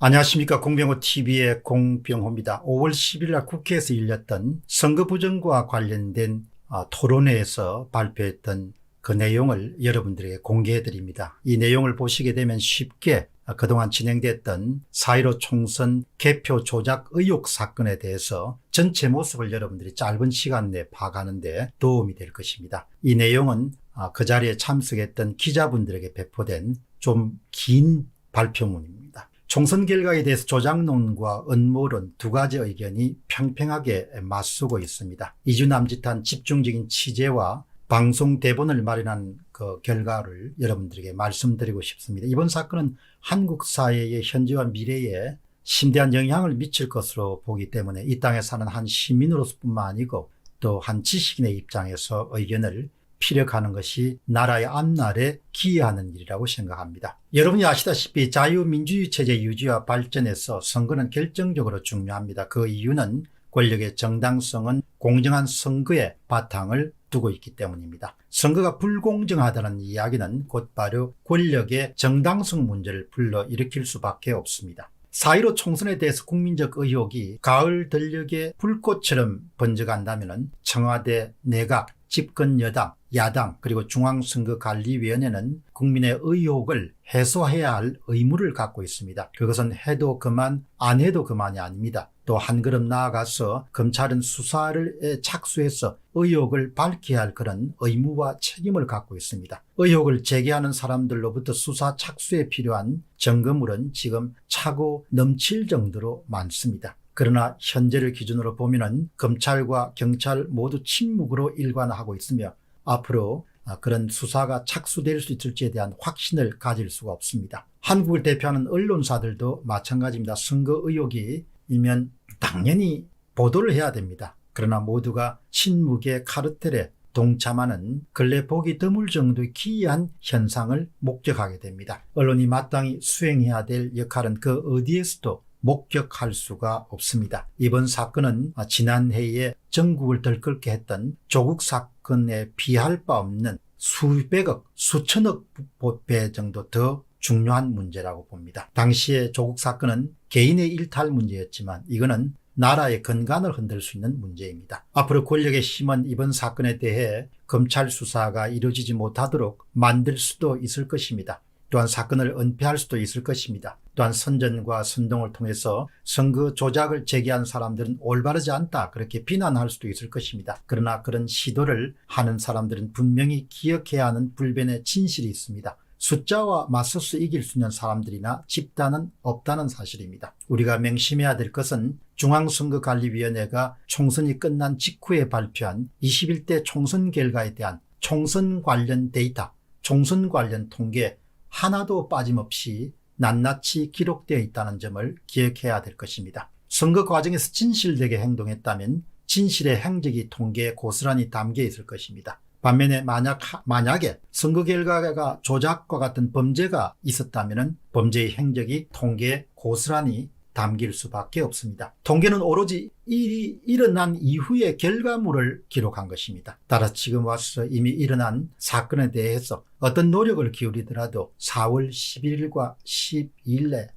안녕하십니까. 공병호TV의 공병호입니다. 5월 10일 날 국회에서 열렸던 선거 부정과 관련된 토론회에서 발표했던 그 내용을 여러분들에게 공개해 드립니다. 이 내용을 보시게 되면 쉽게 그동안 진행됐던 4.15 총선 개표 조작 의혹 사건에 대해서 전체 모습을 여러분들이 짧은 시간 내에 파악하는 데 도움이 될 것입니다. 이 내용은 그 자리에 참석했던 기자분들에게 배포된 좀 긴 발표문입니다. 총선 결과에 대해서 조작론과 음모론 두 가지 의견이 평평하게 맞서고 있습니다. 2주 남짓한 집중적인 취재와 방송 대본을 마련한 그 결과를 여러분들에게 말씀드리고 싶습니다. 이번 사건은 한국 사회의 현재와 미래에 심대한 영향을 미칠 것으로 보기 때문에 이 땅에 사는 한 시민으로서뿐만 아니고 또 한 지식인의 입장에서 의견을 피력하는 것이 나라의 앞날에 기여하는 일이라고 생각합니다. 여러분이 아시다시피 자유민주주의 체제 유지와 발전에서 선거는 결정적으로 중요합니다. 그 이유는 권력의 정당성은 공정한 선거에 바탕을 두고 있기 때문입니다. 선거가 불공정하다는 이야기는 곧바로 권력의 정당성 문제를 불러일으킬 수밖에 없습니다. 4.15 총선에 대해서 국민적 의혹이 가을 전력의 불꽃처럼 번져간다면 청와대, 내각, 집권 여당, 야당 그리고 중앙선거관리위원회는 국민의 의혹을 해소해야 할 의무를 갖고 있습니다. 그것은 해도 그만 안 해도 그만이 아닙니다. 또 한 걸음 나아가서 검찰은 수사를 착수해서 의혹을 밝혀야 할 그런 의무와 책임을 갖고 있습니다. 의혹을 제기하는 사람들로부터 수사 착수에 필요한 증거물은 지금 차고 넘칠 정도로 많습니다. 그러나 현재를 기준으로 보면은 검찰과 경찰 모두 침묵으로 일관하고 있으며 앞으로 그런 수사가 착수될 수 있을지에 대한 확신을 가질 수가 없습니다. 한국을 대표하는 언론사들도 마찬가지입니다. 선거 의혹이 일면 당연히 보도를 해야 됩니다. 그러나 모두가 침묵의 카르텔에 동참하는 근래 보기 드물 정도의 기이한 현상을 목격하게 됩니다. 언론이 마땅히 수행해야 될 역할은 그 어디에서도 목격할 수가 없습니다. 이번 사건은 지난해에 전국을 들끓게 했던 조국 사건에 비할 바 없는 수백억, 수천억 배 정도 더 중요한 문제라고 봅니다. 당시에 조국 사건은 개인의 일탈 문제였지만 이거는 나라의 근간을 흔들 수 있는 문제입니다. 앞으로 권력의 힘은 이번 사건에 대해 검찰 수사가 이루어지지 못하도록 만들 수도 있을 것입니다. 또한 사건을 은폐할 수도 있을 것입니다. 또한 선전과 선동을 통해서 선거 조작을 제기한 사람들은 올바르지 않다 그렇게 비난할 수도 있을 것입니다. 그러나 그런 시도를 하는 사람들은 분명히 기억해야 하는 불변의 진실이 있습니다. 숫자와 맞서서 이길 수 있는 사람들이나 집단은 없다는 사실입니다. 우리가 명심해야 될 것은 중앙선거관리위원회가 총선이 끝난 직후에 발표한 21대 총선 결과에 대한 총선 관련 데이터, 총선 관련 통계 하나도 빠짐없이 낱낱이 기록되어 있다는 점을 기억해야 될 것입니다. 선거 과정에서 진실되게 행동했다면 진실의 행적이 통계에 고스란히 담겨 있을 것입니다. 반면에 만약에 선거 결과가 조작과 같은 범죄가 있었다면 범죄의 행적이 통계에 고스란히 담길 수밖에 없습니다. 통계는 오로지 일이 일어난 이후의 결과물을 기록한 것입니다. 따라서 지금 와서 이미 일어난 사건에 대해서 어떤 노력을 기울이더라도 4월 11일과 12일에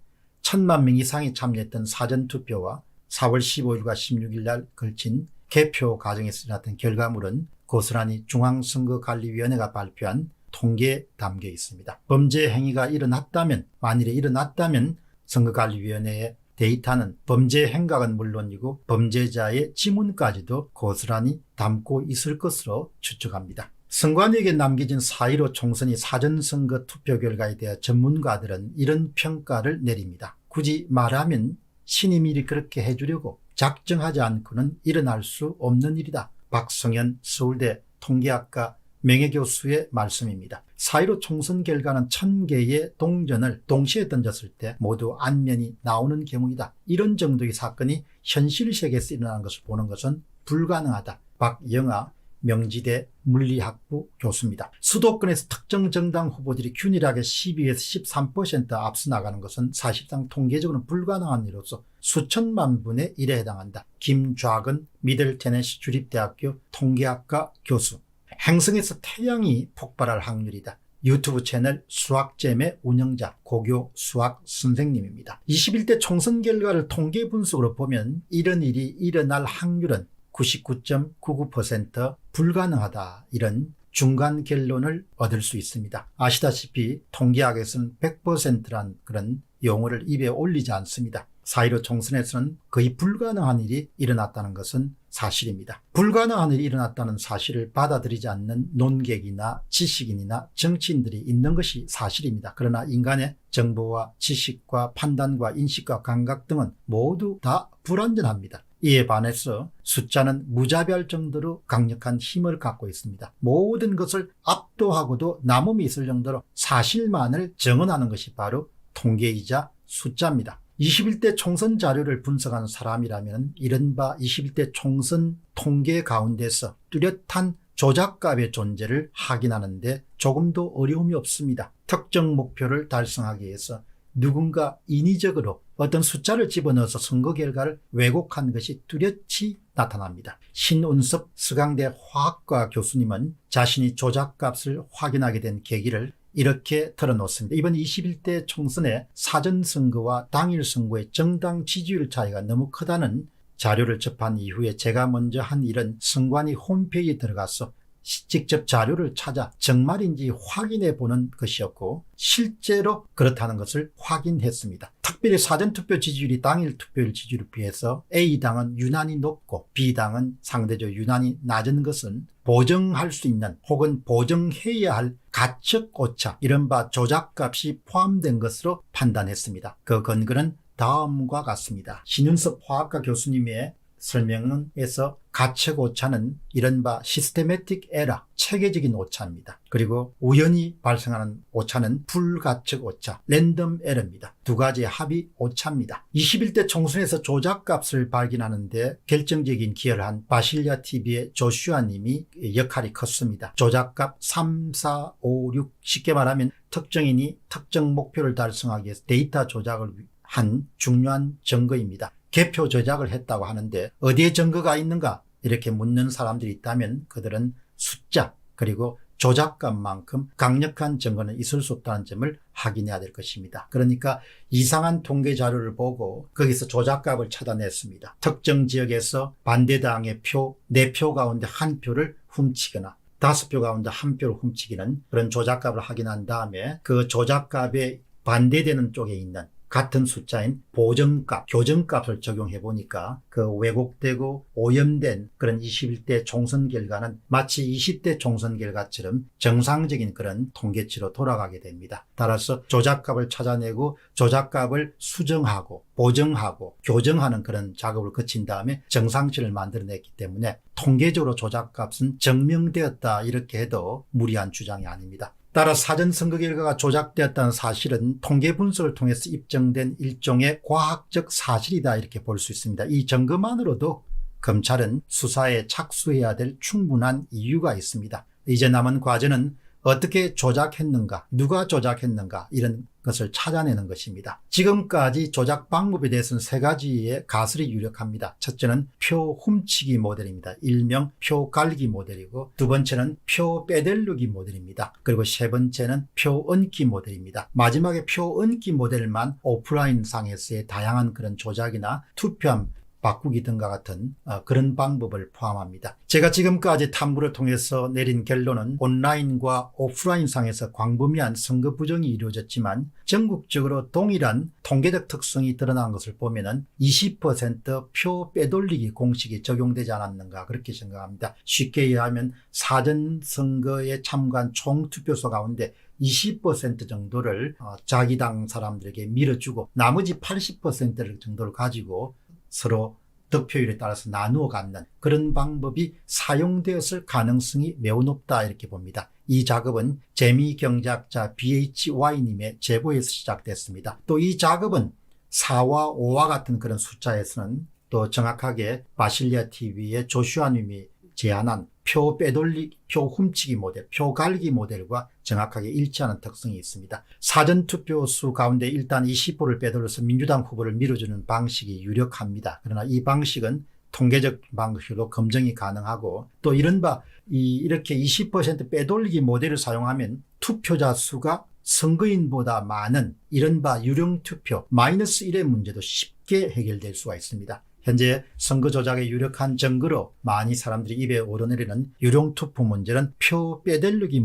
1,000만 명 이상이 참여했던 사전투표와 4월 15일과 16일 날 걸친 개표 과정에서 일어났던 결과물은 고스란히 중앙선거관리위원회가 발표한 통계에 담겨 있습니다. 범죄 행위가 일어났다면, 만일에 일어났다면 선거관리위원회의 데이터는 범죄 행각은 물론이고 범죄자의 지문까지도 고스란히 담고 있을 것으로 추측합니다. 선관위에게 남겨진 4.15 총선이 사전선거 투표 결과에 대해 전문가들은 이런 평가를 내립니다. 굳이 말하면 신이 미리 그렇게 해주려고 작정하지 않고는 일어날 수 없는 일이다. 박성현 서울대 통계학과 명예교수의 말씀입니다. 4.15 총선 결과는 1000개의 동전을 동시에 던졌을 때 모두 안면이 나오는 경우이다. 이런 정도의 사건이 현실 세계에서 일어나는 것을 보는 것은 불가능하다. 박영아 명지대 물리학부 교수입니다. 수도권에서 특정 정당 후보들이 균일하게 12에서 13% 앞서 나가는 것은 사실상 통계적으로는 불가능한 일로서 수천만 분의 1에 해당한다. 김좌근 미들 테네시 주립대학교 통계학과 교수. 행성에서 태양이 폭발할 확률이다. 유튜브 채널 수학잼의 운영자 고교 수학 선생님입니다. 21대 총선 결과를 통계 분석으로 보면 이런 일이 일어날 확률은 99.99% 불가능하다, 이런 중간 결론을 얻을 수 있습니다. 아시다시피 통계학에서는 100%란 그런 용어를 입에 올리지 않습니다. 4.15 총선에서는 거의 불가능한 일이 일어났다는 것은 사실입니다. 불가능한 일이 일어났다는 사실을 받아들이지 않는 논객이나 지식인이나 정치인들이 있는 것이 사실입니다. 그러나 인간의 정보와 지식과 판단과 인식과 감각 등은 모두 다 불완전합니다. 이에 반해서 숫자는 무자비할 정도로 강력한 힘을 갖고 있습니다. 모든 것을 압도하고도 남음이 있을 정도로 사실만을 정언하는 것이 바로 통계이자 숫자입니다. 21대 총선 자료를 분석한 사람이라면 이른바 21대 총선 통계 가운데서 뚜렷한 조작값의 존재를 확인하는데 조금도 어려움이 없습니다. 특정 목표를 달성하기 위해서 누군가 인위적으로 어떤 숫자를 집어넣어서 선거 결과를 왜곡한 것이 뚜렷이 나타납니다. 신운섭 서강대 화학과 교수님은 자신이 조작값을 확인하게 된 계기를 이렇게 털어놓습니다. 이번 21대 총선의 사전선거와 당일선거의 정당 지지율 차이가 너무 크다는 자료를 접한 이후에 제가 먼저 한 일은 선관위 홈페이지에 들어가서 직접 자료를 찾아 정말인지 확인해 보는 것이었고, 실제로 그렇다는 것을 확인했습니다. 특별히 사전투표 지지율이 당일 투표율 지지율에 비해서 A당은 유난히 높고 B당은 상대적으로 유난히 낮은 것은 보정할 수 있는 혹은 보정해야 할 가측 오차, 이른바 조작값이 포함된 것으로 판단했습니다. 그 근거는 다음과 같습니다. 신윤섭 화학과 교수님의 설명에서 가측 오차는 이른바 시스테매틱 에러, 체계적인 오차입니다. 그리고 우연히 발생하는 오차는 불가측 오차, 랜덤 에러입니다. 두 가지의 합이 오차입니다. 21대 총선에서 조작값을 발견하는데 결정적인 기여를 한 바실리아TV의 조슈아 님이 역할이 컸습니다. 조작값 3, 4, 5, 6, 쉽게 말하면 특정인이 특정 목표를 달성하기 위해서 데이터 조작을 한 중요한 증거입니다. 개표 조작을 했다고 하는데 어디에 증거가 있는가 이렇게 묻는 사람들이 있다면 그들은 숫자 그리고 조작값만큼 강력한 증거는 있을 수 없다는 점을 확인해야 될 것입니다. 그러니까 이상한 통계 자료를 보고 거기서 조작값을 찾아냈습니다. 특정 지역에서 반대당의 표, 4표 가운데 1표를 훔치거나 5표 가운데 1표를 훔치기는 그런 조작값을 확인한 다음에 그 조작값에 반대되는 쪽에 있는 같은 숫자인 보정값, 교정값을 적용해 보니까 그 왜곡되고 오염된 그런 21대 총선 결과는 마치 20대 총선 결과처럼 정상적인 그런 통계치로 돌아가게 됩니다. 따라서 조작값을 찾아내고 조작값을 수정하고 보정하고 교정하는 그런 작업을 거친 다음에 정상치를 만들어냈기 때문에 통계적으로 조작값은 증명되었다 이렇게 해도 무리한 주장이 아닙니다. 따라 사전선거 결과가 조작되었다는 사실은 통계 분석을 통해서 입증된 일종의 과학적 사실이다 이렇게 볼 수 있습니다. 이 증거만으로도 검찰은 수사에 착수해야 될 충분한 이유가 있습니다. 이제 남은 과제는 어떻게 조작했는가, 누가 조작했는가 이런 것을 찾아내는 것입니다. 지금까지 조작 방법에 대해서는 3가지의 가설이 유력합니다. 첫째는 표 훔치기 모델입니다. 일명 표 갈기 모델이고, 두 번째는 표 빼돌리기 모델입니다. 그리고 세 번째는 표 얹기 모델입니다. 마지막에 표 얹기 모델만 오프라인 상에서의 다양한 그런 조작이나 투표함 바꾸기 등과 같은 그런 방법을 포함합니다. 제가 지금까지 탐구를 통해서 내린 결론은 온라인과 오프라인 상에서 광범위한 선거 부정이 이루어졌지만 전국적으로 동일한 통계적 특성이 드러난 것을 보면은 20%표 빼돌리기 공식이 적용되지 않았는가 그렇게 생각합니다. 쉽게 이해하면 사전선거에 참가한 총투표소 가운데 20% 정도를 자기 당 사람들에게 밀어주고 나머지 80% 정도를 가지고 서로 득표율에 따라서 나누어 갖는 그런 방법이 사용되었을 가능성이 매우 높다 이렇게 봅니다. 이 작업은 재미경제학자 BHY님의 제보에서 시작됐습니다. 또 이 작업은 4와 5와 같은 그런 숫자에서는 또 정확하게 바실리아TV의 조슈아님이 제안한 표 빼돌리기, 표 훔치기 모델, 표 갈기 모델과 정확하게 일치하는 특성이 있습니다. 사전투표 수 가운데 일단 20%를 빼돌려서 민주당 후보를 밀어주는 방식이 유력합니다. 그러나 이 방식은 통계적 방식으로 검증이 가능하고 또 이른바 이렇게 20% 빼돌리기 모델을 사용하면 투표자 수가 선거인보다 많은 이른바 유령투표 -1의 문제도 쉽게 해결될 수가 있습니다. 현재 선거 조작의 유력한 증거로 많이 사람들이 입에 오르내리는 유령투표 문제는 표 빼돌리기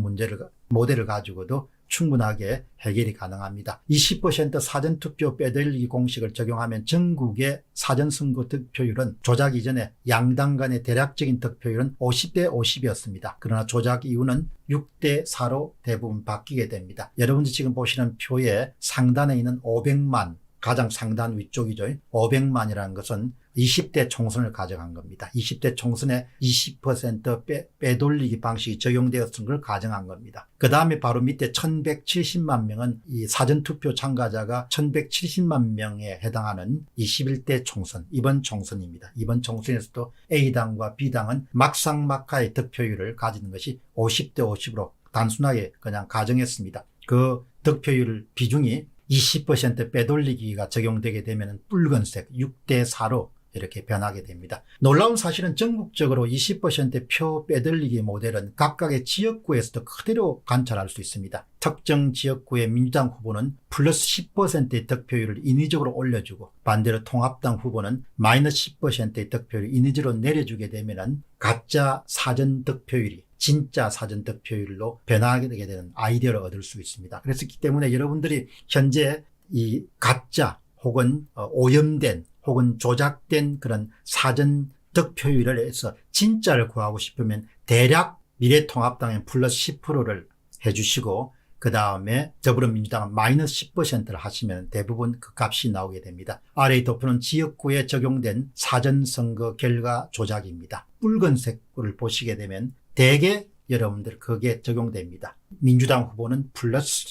모델을 가지고도 충분하게 해결이 가능합니다. 20% 사전투표 빼돌리기 공식을 적용하면 전국의 사전선거 득표율은 조작 이전에 양당 간의 대략적인 득표율은 50대 50이었습니다. 그러나 조작 이후는 6대 4로 대부분 바뀌게 됩니다. 여러분들이 지금 보시는 표의 상단에 있는 500만, 가장 상단 위쪽이죠. 500만이라는 것은 20대 총선을 가정한 겁니다. 20대 총선에 20% 빼돌리기 방식이 적용되었던 걸 가정한 겁니다. 그 다음에 바로 밑에 1170만 명은 이 사전투표 참가자가 1170만 명에 해당하는 21대 총선, 이번 총선입니다. 이번 총선에서도 A당과 B당은 막상막하의 득표율을 가지는 것이 50대 50으로 단순하게 그냥 가정했습니다. 그 득표율 비중이 20% 빼돌리기가 적용되게 되면 붉은색 6대 4로 이렇게 변하게 됩니다. 놀라운 사실은 전국적으로 20%표 빼돌리기 모델은 각각의 지역구에서도 그대로 관찰할 수 있습니다. 특정 지역구의 민주당 후보는 플러스 10%의 득표율을 인위적으로 올려주고 반대로 통합당 후보는 마이너스 10%의 득표율을 인위적으로 내려주게 되면 가짜 사전 득표율이 진짜 사전 득표율로 변하게 되는 아이디어를 얻을 수 있습니다. 그렇기 때문에 여러분들이 현재 이 가짜 혹은 오염된 혹은 조작된 그런 사전 득표율을 해서 진짜를 구하고 싶으면 대략 미래통합당은 플러스 10%를 해주시고 그 다음에 더불어민주당은 마이너스 10%를 하시면 대부분 그 값이 나오게 됩니다. 아래의 도표는 지역구에 적용된 사전선거 결과 조작입니다. 붉은색을 보시게 되면 대개 여러분들 그게 적용됩니다. 민주당 후보는 플러스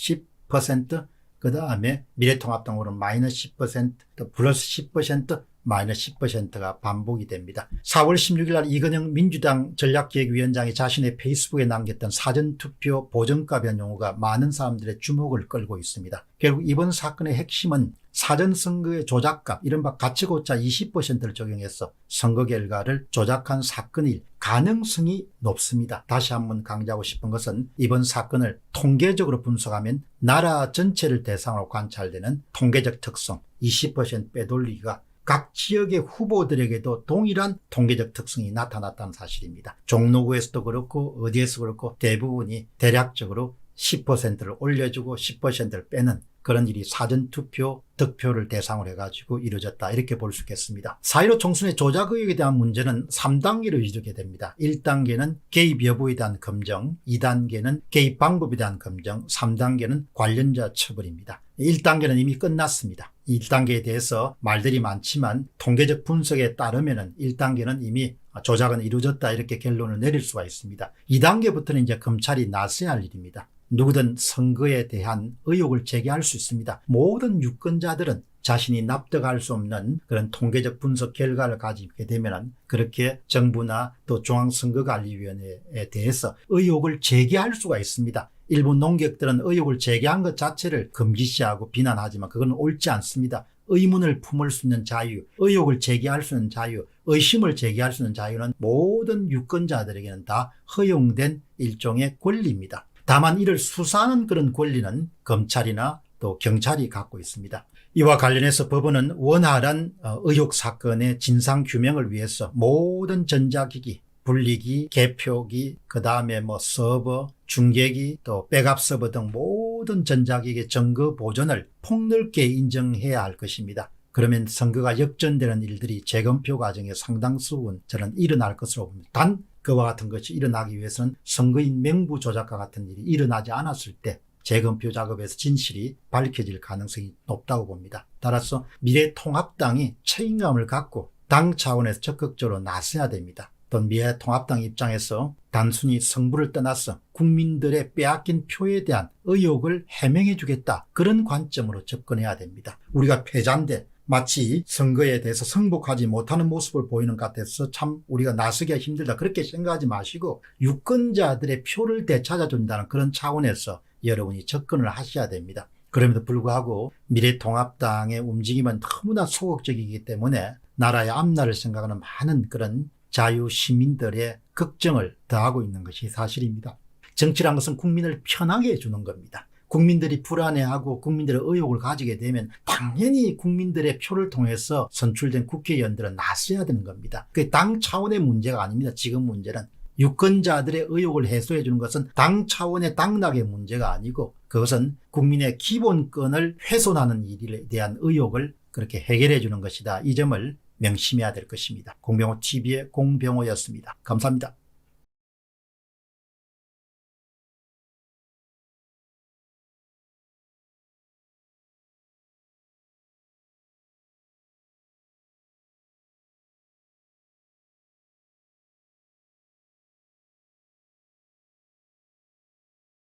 10%, 그 다음에 미래통합당으로는 마이너스 10%, 또 플러스 10%, 마이너스 10%가 반복이 됩니다. 4월 16일 날 이건영 민주당 전략기획위원장이 자신의 페이스북에 남겼던 사전투표 보정값이라는 용어가 많은 사람들의 주목을 끌고 있습니다. 결국 이번 사건의 핵심은 사전선거의 조작값, 이른바 가치고차 20%를 적용해서 선거 결과를 조작한 사건일 가능성이 높습니다. 다시 한번 강조하고 싶은 것은 이번 사건을 통계적으로 분석하면 나라 전체를 대상으로 관찰되는 통계적 특성 20% 빼돌리기가 각 지역의 후보들에게도 동일한 통계적 특성이 나타났다는 사실입니다. 종로구에서도 그렇고 어디에서 그렇고 대부분이 대략적으로 10%를 올려주고 10%를 빼는 그런 일이 사전투표 득표를 대상으로 해가지고 이루어졌다, 이렇게 볼 수 있겠습니다. 4.15 총선의 조작 의혹에 대한 문제는 3단계로 이루어지게 됩니다. 1단계는 개입 여부에 대한 검증, 2단계는 개입 방법에 대한 검증, 3단계는 관련자 처벌입니다. 1단계는 이미 끝났습니다. 1단계에 대해서 말들이 많지만 통계적 분석에 따르면 1단계는 이미 조작은 이루어졌다, 이렇게 결론을 내릴 수가 있습니다. 2단계부터는 이제 검찰이 나서야 할 일입니다. 누구든 선거에 대한 의혹을 제기할 수 있습니다. 모든 유권자들은 자신이 납득할 수 없는 그런 통계적 분석 결과를 가지게 되면 그렇게 정부나 또 중앙선거관리위원회에 대해서 의혹을 제기할 수가 있습니다. 일부 논객들은 의혹을 제기한 것 자체를 금기시하고 비난하지만 그건 옳지 않습니다. 의문을 품을 수 있는 자유, 의혹을 제기할 수 있는 자유, 의심을 제기할 수 있는 자유는 모든 유권자들에게는 다 허용된 일종의 권리입니다. 다만 이를 수사하는 그런 권리는 검찰이나 또 경찰이 갖고 있습니다. 이와 관련해서 법원은 원활한 의혹 사건의 진상규명을 위해서 모든 전자기기, 분리기, 개표기, 그 다음에 서버, 중계기, 또 백업 서버 등 모든 전자기기의 증거 보존을 폭넓게 인정해야 할 것입니다. 그러면 선거가 역전되는 일들이 재검표 과정에 상당수는 저는 일어날 것으로 봅니다. 단 그와 같은 것이 일어나기 위해서는 선거인 명부 조작과 같은 일이 일어나지 않았을 때 재검표 작업에서 진실이 밝혀질 가능성이 높다고 봅니다. 따라서 미래통합당이 책임감을 갖고 당 차원에서 적극적으로 나서야 됩니다. 또 미래통합당 입장에서 단순히 성부를 떠나서 국민들의 빼앗긴 표에 대한 의혹을 해명해 주겠다, 그런 관점으로 접근해야 됩니다. 우리가 패자인데 마치 선거에 대해서 승복하지 못하는 모습을 보이는 것 같아서 참 우리가 나서기가 힘들다, 그렇게 생각하지 마시고 유권자들의 표를 되찾아준다는 그런 차원에서 여러분이 접근을 하셔야 됩니다. 그럼에도 불구하고 미래통합당의 움직임은 너무나 소극적이기 때문에 나라의 앞날을 생각하는 많은 그런 자유시민들의 걱정을 더하고 있는 것이 사실입니다. 정치란 것은 국민을 편하게 해주는 겁니다. 국민들이 불안해하고 국민들의 의혹을 가지게 되면 당연히 국민들의 표를 통해서 선출된 국회의원들은 나서야 되는 겁니다. 그게 당 차원의 문제가 아닙니다. 지금 문제는 유권자들의 의혹을 해소해 주는 것은 당 차원의 당락의 문제가 아니고 그것은 국민의 기본권을 훼손하는 일에 대한 의혹을 그렇게 해결해 주는 것이다. 이 점을 명심해야 될 것입니다. 공병호 TV의 공병호였습니다. 감사합니다.